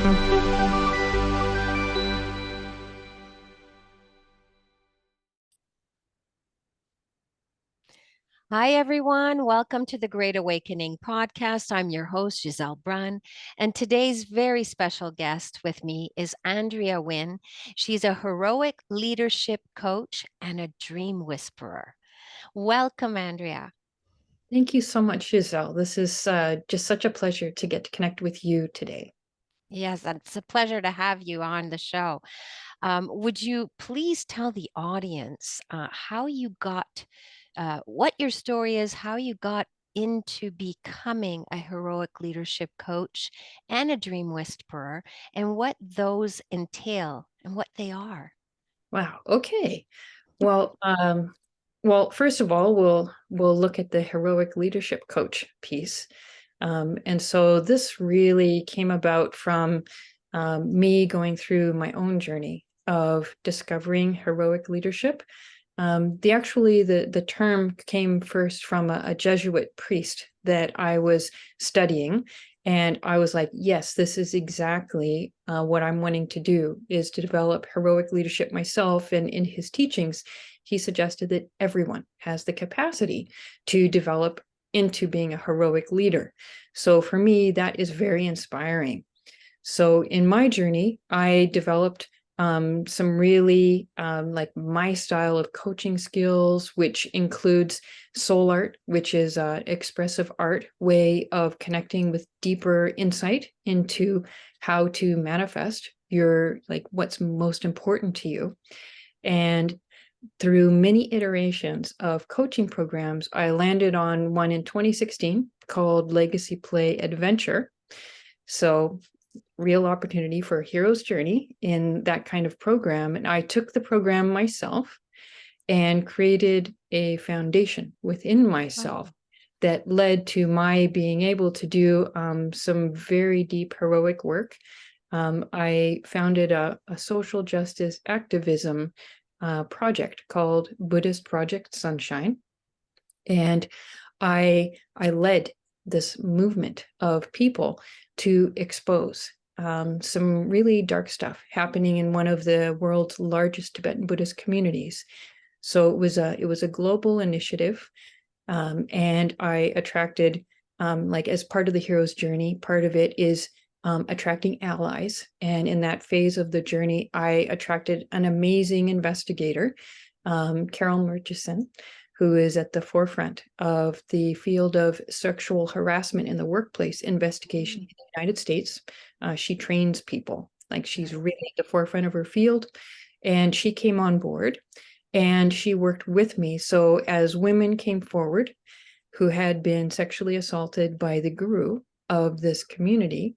Hi, everyone. Welcome to the Great Awakening podcast. I'm your host, Giselebrun, and today's very special guest with me is Andrea Winn. She's a heroic leadership coach and a dream whisperer. Welcome, Andrea. Thank you so much, Gisele. This is just such a pleasure to get to connect with you today. Yes, it's a pleasure to have you on the show. Would you please tell the audience how you got, what your story is, how you got into becoming a heroic leadership coach and a dream whisperer, and what those entail and what they are? Wow. Okay. Well, first of all, we'll look at the heroic leadership coach piece. And so this really came about from me going through my own journey of discovering heroic leadership. The term came first from a Jesuit priest that I was studying. And I was like, yes, this is exactly what I'm wanting to do, is to develop heroic leadership myself. And in his teachings, he suggested that everyone has the capacity to develop into being a heroic leader. So for me, that is very inspiring. So in my journey, I developed some really like my style of coaching skills, which includes soul art, which is an expressive art way of connecting with deeper insight into how to manifest your, like, what's most important to you. And through many iterations of coaching programs, I landed on one in 2016 called Legacy Play Adventure. So real opportunity for a hero's journey in that kind of program. And I took the program myself and created a foundation within myself that led to my being able to do some very deep heroic work. I founded a social justice activism project called Buddhist Project Sunshine. And I led this movement of people to expose some really dark stuff happening in one of the world's largest Tibetan Buddhist communities. So it was a global initiative, and I attracted, like, as part of the hero's journey, part of it is attracting allies. And in that phase of the journey, I attracted an amazing investigator, Carol Murchison, who is at the forefront of the field of sexual harassment in the workplace investigation in the United States. She trains people, like, she's really at the forefront of her field. And she came on board and she worked with me. So as women came forward who had been sexually assaulted by the guru of this community,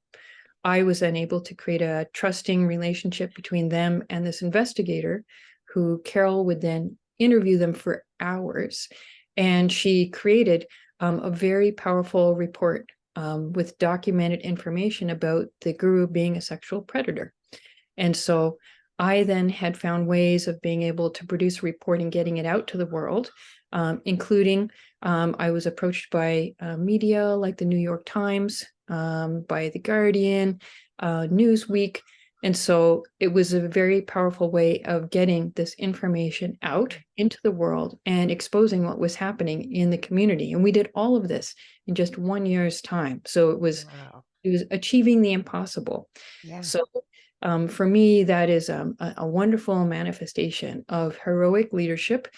I was then able to create a trusting relationship between them and this investigator, who Carol would then interview them for hours. And she created a very powerful report with documented information about the guru being a sexual predator. And so I then had found ways of being able to produce a report and getting it out to the world, including I was approached by media like the New York Times, by The Guardian, Newsweek. And so it was a very powerful way of getting this information out into the world and exposing what was happening in the community. And we did all of this in just 1 year's time. So it was achieving the impossible. Yeah. So for me, that is a wonderful manifestation of heroic leadership,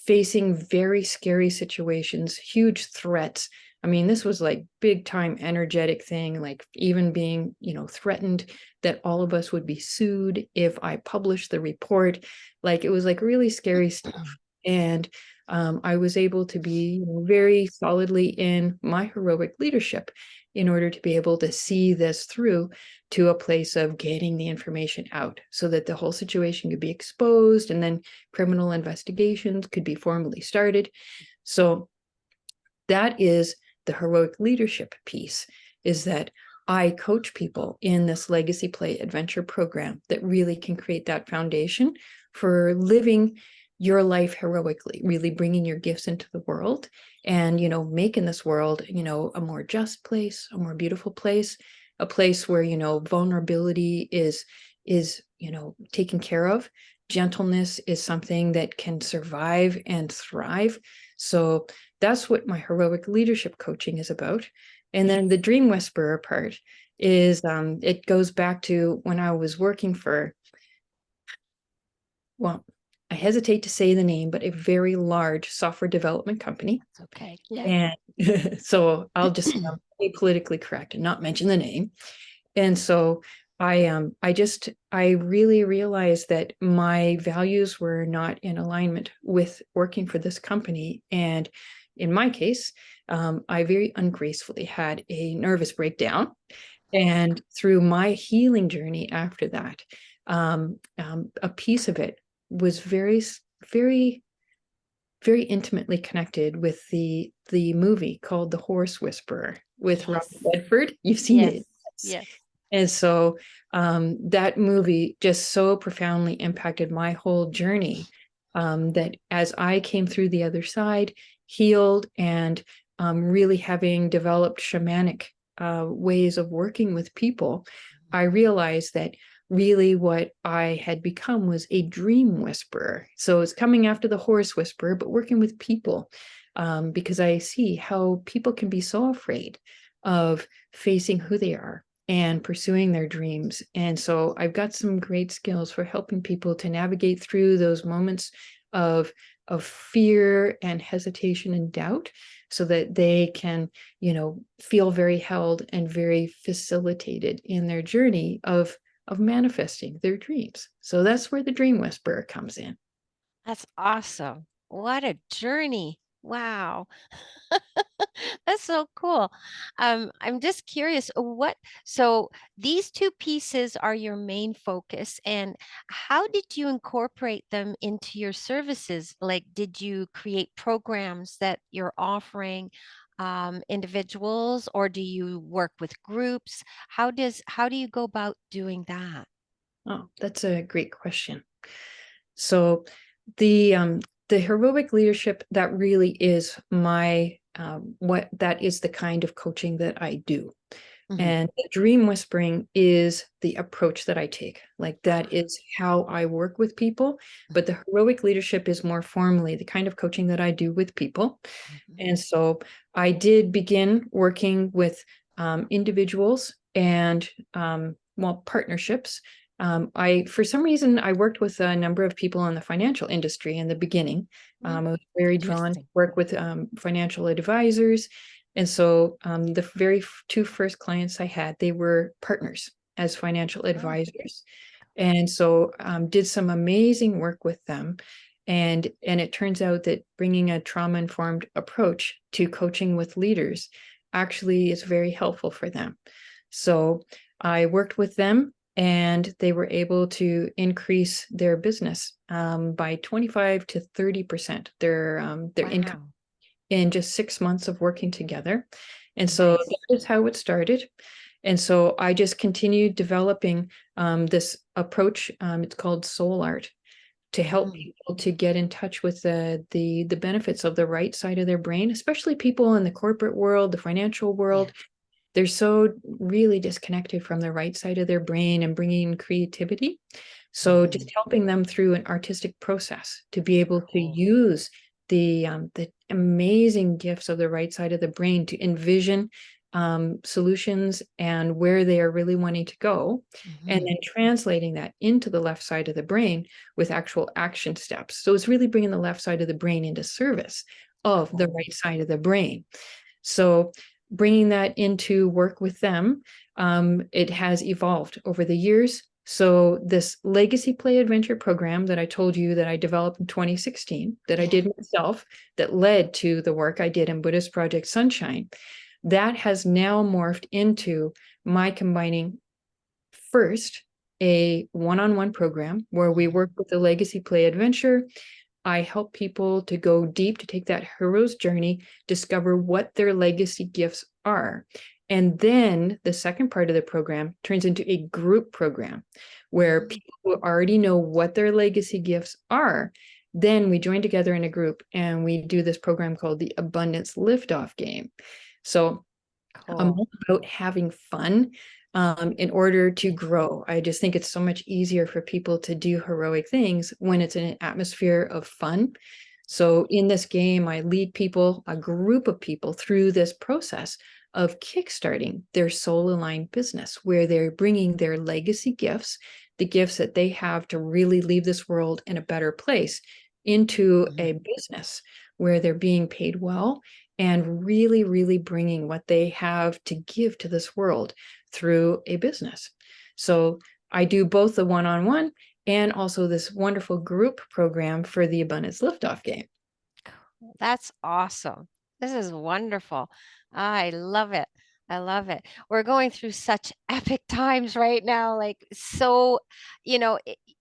facing very scary situations, huge threats. I mean, this was like big time energetic thing, like even being, threatened that all of us would be sued if I published the report. Like, it was like really scary stuff. And I was able to be very solidly in my heroic leadership in order to be able to see this through to a place of getting the information out so that the whole situation could be exposed, and then criminal investigations could be formally started. So that is the heroic leadership piece, is that I coach people in this Legacy Play Adventure program that really can create that foundation for living your life heroically, really bringing your gifts into the world and, making this world, a more just place, a more beautiful place. a place where, vulnerability is taken care of. Gentleness is something that can survive and thrive. So that's what my heroic leadership coaching is about. And then the dream whisperer part is it goes back to when I was working for, well, I hesitate to say the name, but a very large software development company. That's okay. Yeah. And so I'll just be politically correct and not mention the name. And so I really realized that my values were not in alignment with working for this company. And in my case, I very ungracefully had a nervous breakdown. And through my healing journey after that, a piece of it was very, very, very intimately connected with the movie called The Horse Whisperer with Robert Yes. Redford. You've seen Yes. it. Yes. And so that movie just so profoundly impacted my whole journey, that as I came through the other side, healed, and really having developed shamanic ways of working with people, I realized that really what I had become was a dream whisperer. So it's coming after the horse whisperer, but working with people, because I see how people can be so afraid of facing who they are and pursuing their dreams. And so I've got some great skills for helping people to navigate through those moments of fear and hesitation and doubt, so that they can, feel very held and very facilitated in their journey of manifesting their dreams. So that's where the dream whisperer comes in. That's awesome. What a journey. Wow. That's so cool. I'm just curious, so these two pieces are your main focus, and how did you incorporate them into your services? Like, did you create programs that you're offering individuals, or do you work with groups? How do you go about doing that? Oh, that's a great question. So the heroic leadership, that really is my what that is the kind of coaching that I do. Mhm. And the dream whispering is the approach that I take. Like, that is how I work with people. But the heroic leadership is more formally the kind of coaching that I do with people. Mhm. And so I did begin working with individuals and partnerships. For some reason, I worked with a number of people in the financial industry in the beginning. I was very drawn to Interesting. work with financial advisors. And so the very two first clients I had, they were partners as financial Oh, advisors. And so did some amazing work with them. And it turns out that bringing a trauma-informed approach to coaching with leaders actually is very helpful for them. So I worked with them, and they were able to increase their business by 25 to 30%, their income, wow. in just 6 months of working together. And so Nice. that is how it started. And so I just continued developing this approach. It's called soul art, to help Mm, people to get in touch with the benefits of the right side of their brain, especially people in the corporate world, the financial yeah. world. They're so really disconnected from the right side of their brain and bringing creativity. So just Mhm. helping them through an artistic process to be able to Cool. use the amazing gifts of the right side of the brain to envision solutions and where they are really wanting to go, and Mhm. then translating that into the left side of the brain with actual action steps. So it's really bringing the left side of the brain into service of the Cool. right side of the brain. So bringing that into work with them, it has evolved over the years. So this legacy play adventure program that I told you that I developed in 2016, that I Yeah. did myself, that led to the work I did in Buddhist Project Sunshine, that has now morphed into my combining first a one-on-one program where we Mhm. work with the legacy play adventure. I help people to go deep, to take that hero's journey, discover what their legacy gifts are. And then the second part of the program turns into a group program where Mhm. people who already know what their legacy gifts are, then we join together in a group and we do this program called the Abundance Liftoff Game. So I'm Cool. all about having fun. in order to grow. I just think it's so much easier for people to do heroic things when it's in an atmosphere of fun. So in this game, I lead people, a group of people, through this process of kickstarting their soul-aligned business, where they're bringing their legacy gifts, the gifts that they have to really leave this world in a better place, into a business where they're being paid well and really, really bringing what they have to give to this world through a business. So I do both the one-on-one and also this wonderful group program for the Abundance Liftoff game. That's awesome. This is wonderful. I love it. I love it. We're going through such epic times right now. Like, so,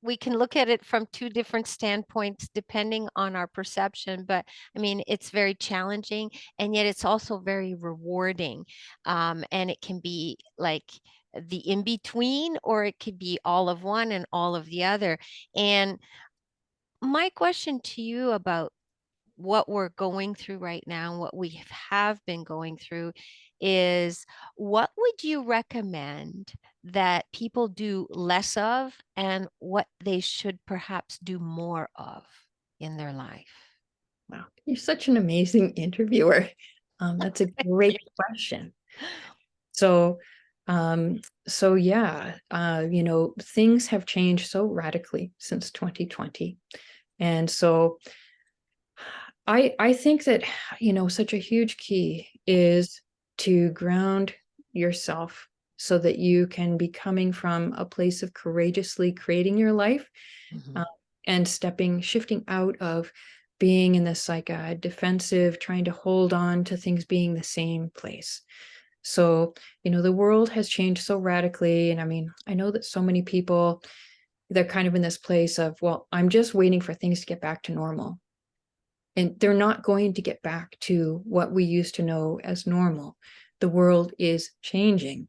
we can look at it from two different standpoints depending on our perception. But I mean, it's very challenging and yet it's also very rewarding. And it can be like the in between, or it could be all of one and all of the other. And my question to you about what we're going through right now, what we have been going through is, what would you recommend that people do less of and what they should perhaps do more of in their life? Wow, you're such an amazing interviewer. That's a great question. So, so yeah, things have changed so radically since 2020. And so I think that, such a huge key is to ground yourself so that you can be coming from a place of courageously creating your life, Mhm. uh, and shifting out of being in this like a defensive, trying to hold on to things being the same place. So, the world has changed so radically. And I mean, I know that so many people, they're kind of in this place of, well, I'm just waiting for things to get back to normal. And they're not going to get back to what we used to know as normal. The world is changing.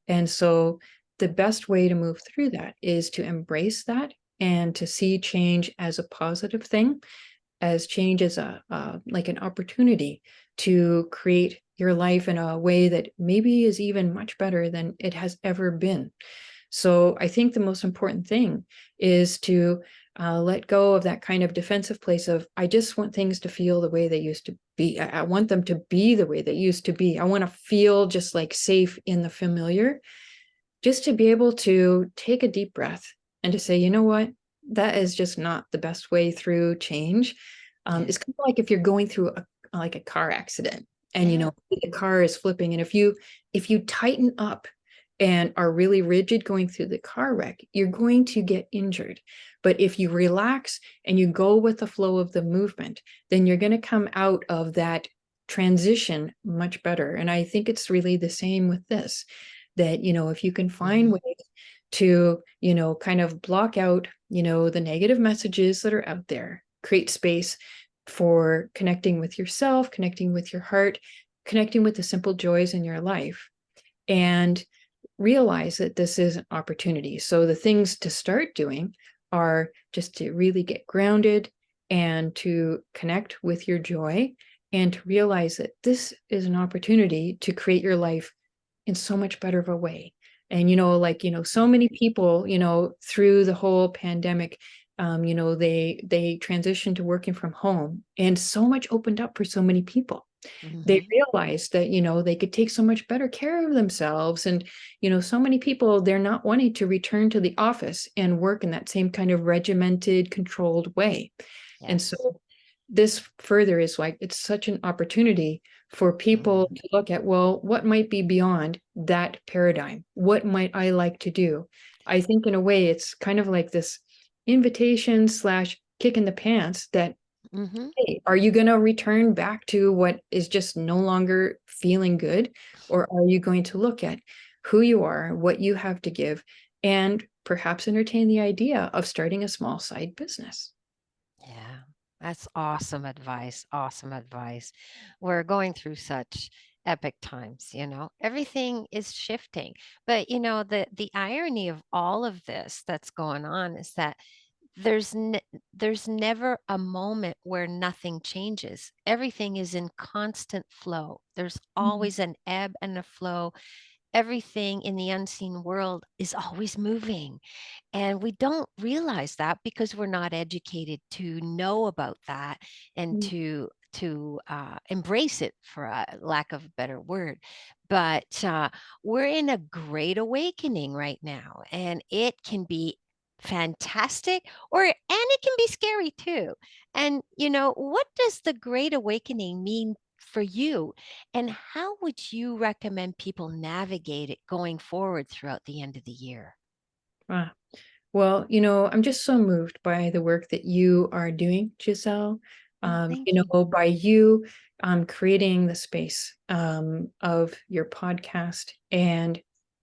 And so the best way to move through that is to embrace that and to see change as a positive thing, as change as like an opportunity to create your life in a way that maybe is even much better than it has ever been. So I think the most important thing is to let go of that kind of defensive place of, I just want things to feel the way they used to be. I want them to be the way they used to be. I want to feel just like safe in the familiar, just to be able to take a deep breath and to say, you know what, that is just not the best way through change. Yeah. It's kind of like if you're going through like a car accident and, Yeah. the car is flipping. And if you tighten up and are really rigid going through the car wreck, you're going to get injured. But if you relax and you go with the flow of the movement, then you're going to come out of that transition much better. And I think it's really the same with this, that, if you can find Mhm. ways to, kind of block out, the negative messages that are out there, create space for connecting with yourself, connecting with your heart, connecting with the simple joys in your life, and realize that this is an opportunity. So the things to start doing are just to really get grounded and to connect with your joy and to realize that this is an opportunity to create your life in so much better of a way. And, so many people, through the whole pandemic, they transitioned to working from home, and so much opened up for so many people. They Mhm. realized that, they could take so much better care of themselves. And, so many people, they're not wanting to return to the office and work in that same kind of regimented, controlled way. And Yes. so this further is like, it's such an opportunity for people Mhm. to look at, well, what might be beyond that paradigm? What might I like to do? I think in a way, it's kind of like this invitation slash kick in the pants that, Mhm. hey, are you going to return back to what is just no longer feeling good? Or are you going to look at who you are, what you have to give, and perhaps entertain the idea of starting a small side business? Yeah, that's awesome advice. Awesome advice. We're going through such epic times, Everything is shifting. But the irony of all of this that's going on is that there's there's never a moment where nothing changes. Everything is in constant flow. There's Mhm. always an ebb and a flow, everything in the unseen world is always moving. And we don't realize that because we're not educated to know about that and Mm. to embrace it, for a lack of a better word. But we're in a great awakening right now, and it can be fantastic, and it can be scary too. And what does the great awakening mean for you, and how would you recommend people navigate it going forward throughout the end of the year? Ah, well, I'm just so moved by the work that you are doing, Gisele. Oh, thank you. By you creating the space of your podcast. And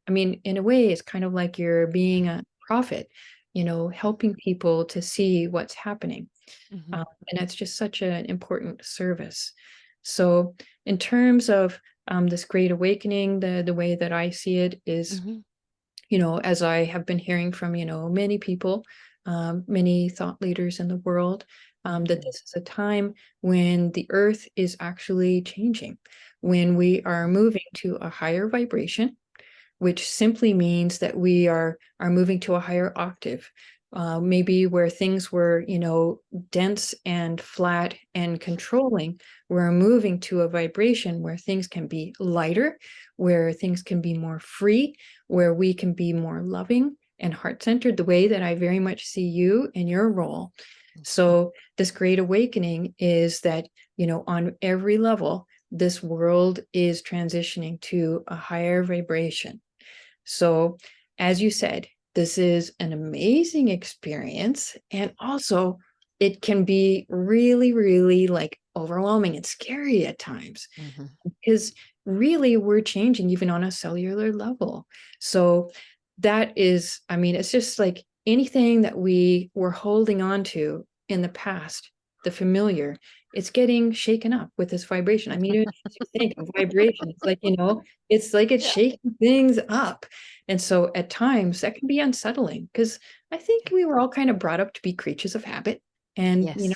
I mean, in a way, it's kind of like you're being a prophet, helping people to see what's happening. Mhm, And that's just such an important service. So, in terms of this great awakening, the way that I see it is, mhm, as I have been hearing from, many people, many thought leaders in the world, that mhm, this is a time when the earth is actually changing, when we are moving to a higher vibration, which simply means that we are moving to a higher octave. Maybe where things were, dense and flat and controlling, we're moving to a vibration where things can be lighter, where things can be more free, where we can be more loving and heart-centered, the way that I very much see you in your role. mhm, So this great awakening is that, on every level, this world is transitioning to a higher vibration. So, as you said, this is an amazing experience. And also, it can be really, really like overwhelming and scary at times mhm, because really we're changing even on a cellular level. So, that is, I mean, it's just like anything that we were holding on to in the past, the familiar, it's getting shaken up with this vibration. I mean, it makes you think of vibration. It's like, it's like it's Yeah. shaking things up. And so at times that can be unsettling because I think Yeah. we were all kind of brought up to be creatures of habit. And, Yes.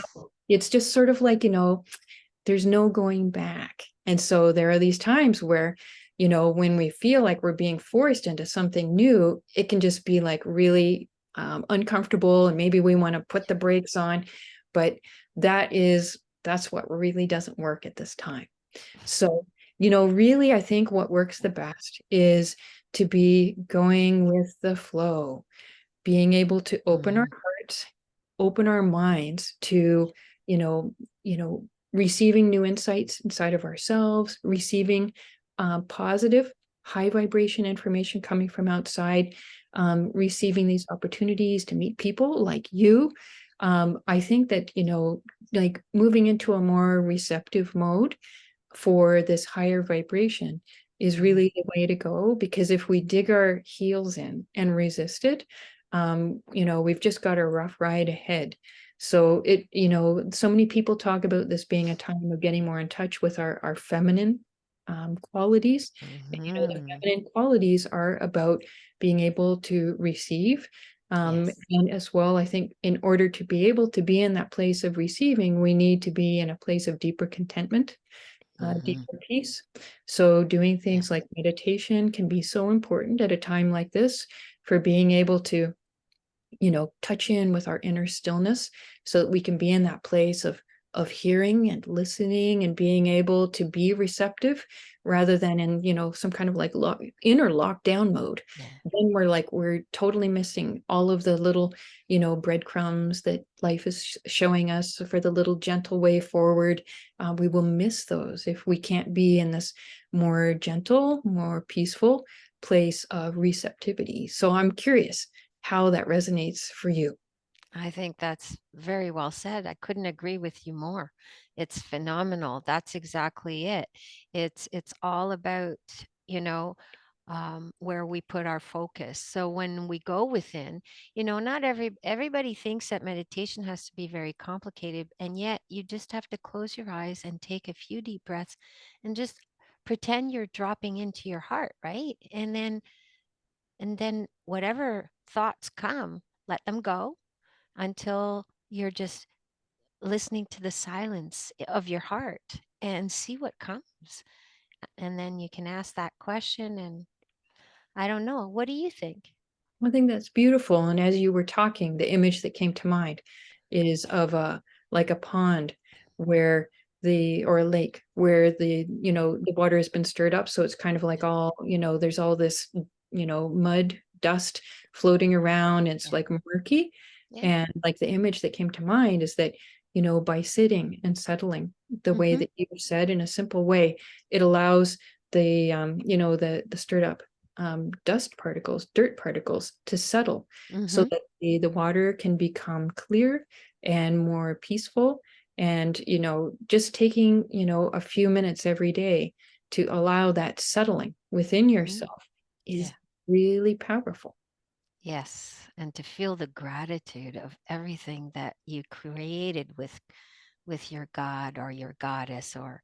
it's just sort of like, there's no going back. And so there are these times where, when we feel like we're being forced into something new, it can just be like really uncomfortable. And maybe we want to put the brakes on. But that's what really doesn't work at this time. So, really, I think what works the best is to be going with the flow, being able to open our Mhm, hearts, open our minds to, you know, receiving new insights inside of ourselves, receiving positive, high vibration information coming from outside, receiving these opportunities to meet people like you. I think that, like moving into a more receptive mode for this higher vibration is mhm, really the way to go, because if we dig our heels in and resist it, we've just got a rough ride ahead. So so many people talk about this being a time of getting more in touch with our feminine qualities. And, the mhm. feminine qualities are about being able to receive. Yes. And as well, I think in order to be able to be in that place of receiving, we need to be in a place of deeper contentment, Mhm. deeper peace. So doing Yeah. things like meditation can be so important at a time like this for being able to, touch in with our inner stillness so that we can be in that place of hearing and listening and being able to be receptive rather than in, some kind of like inner lockdown mode. Yeah. Then we're totally missing all of the little, breadcrumbs that life is showing us for the little gentle way forward. We will miss those if we can't be in this more gentle, more peaceful place of receptivity. So I'm curious how that resonates for you. I think that's very well said. I couldn't agree with you more. It's phenomenal. That's exactly it. It's all about, you know, where we put our focus. So when we go within, not everybody thinks that meditation has to be very complicated, and yet you just have to close your eyes and take a few deep breaths and just pretend you're dropping into your heart, right? And then whatever thoughts come, let them go until you're just listening to the silence of your heart and see what comes. And then you can ask that question, and I don't know. What do you think? I think that's beautiful. And as you were talking, the image that came to mind is of like a pond where or a lake where the water has been stirred up. So it's kind of like all, there's all this, mud, dust floating around. It's Yeah. like murky. Yeah. And like the image that came to mind is that, by sitting and settling the way Mm-hmm. that you said in a simple way, it allows the stirred up dust particles, dirt particles to settle so Mm-hmm. that the water can become clear and more peaceful. And, just taking, a few minutes every day to allow that settling within Mm-hmm. yourself is Yeah. really powerful. Yes. And to feel the gratitude of everything that you created with your God or your goddess or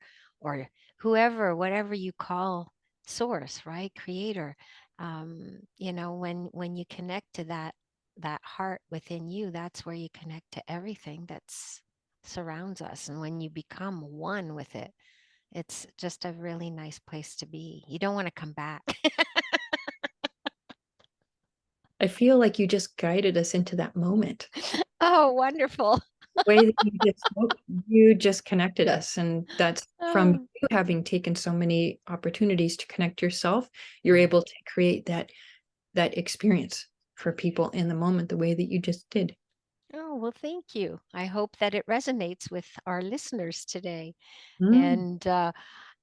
whoever, whatever you call source, right? Creator. When you connect to that heart within you, that's where you connect to everything that's surrounds us. And when you become one with it, it's just a really nice place to be. You don't want to come back. I feel like you just guided us into that moment. Oh, wonderful. The way that you just connected us. And that's from Oh. you having taken so many opportunities to connect yourself, you're Mm. able to create that experience for people in the moment the way that you just did. Oh, well, thank you. I hope that it resonates with our listeners today. Mm.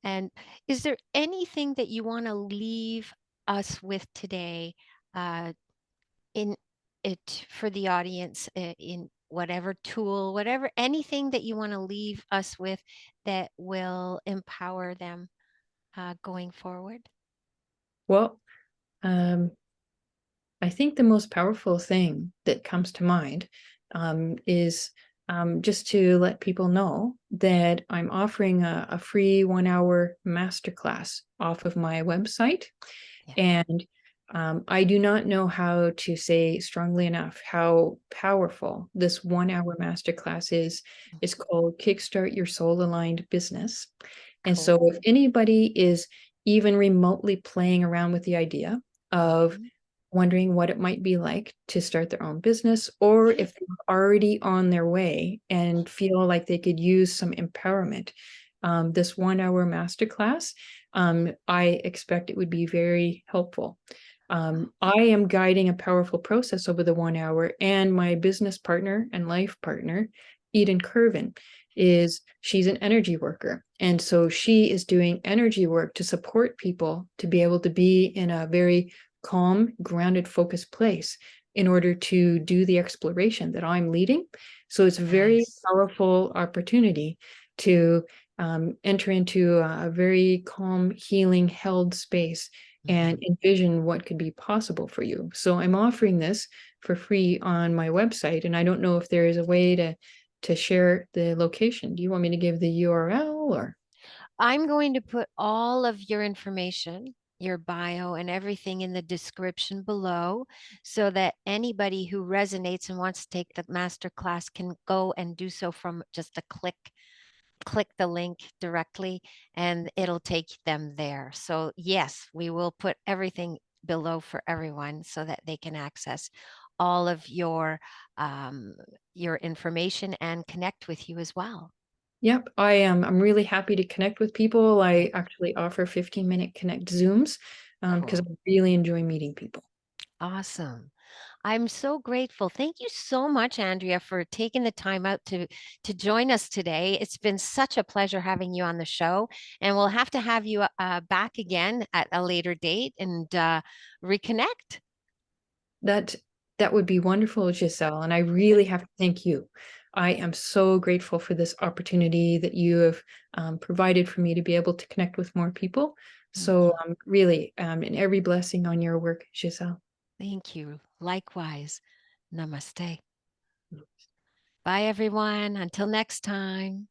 And is there anything that you want to leave us with today, uh, in it for the audience, in whatever tool, whatever, anything that you want to leave us with that will empower them going forward? Well, um, I think the most powerful thing that comes to mind is just to let people know that I'm offering a free 1 hour masterclass off of my website. Yeah, And I do not know how to say strongly enough how powerful this 1 hour masterclass is. It's mhm, called Kickstart Your Soul Aligned Business. And so, cool. if anybody is even remotely playing around with the idea of Mhm. wondering what it might be like to start their own business, or Yeah, if they're already on their way and feel like they could use some empowerment, this 1 hour masterclass, I expect it would be very helpful. I am guiding a powerful process over the 1 hour, and my business partner and life partner, Eden Curvin, she's an energy worker. And so she is doing energy work to support people to be able to be in a very calm, grounded, focused place in order to do the exploration that I'm leading. So it's a very nice. powerful opportunity to enter into a very calm, healing, held space and Mhm. envision what could be possible for you. So I'm offering this for free on my website, and I don't know if there is a way to share the location. Do you want me to give the URL or? I'm going to put all of your information, your bio, and everything in the description below so that anybody who resonates and wants to take the master class can go and do so from just a click the link directly and it'll take them there. So yes, we will put everything below for everyone so that they can access all of your information and connect with you as well. Yep, I am. I'm really happy to connect with people. I actually offer 15-minute connect Zooms because I Cool. really enjoy meeting people. Awesome. I'm so grateful. Thank you so much, Andrea, for taking the time out to join us today. It's been such a pleasure having you on the show, and we'll have to have you back again at a later date and reconnect. That that would be wonderful, Giselle, and I really have to thank you. I am so grateful for this opportunity that you have provided for me to be able to connect with more people. So Mhm. really, and every blessing on your work, Giselle. Thank you. Likewise. Namaste. Bye, everyone. Until next time.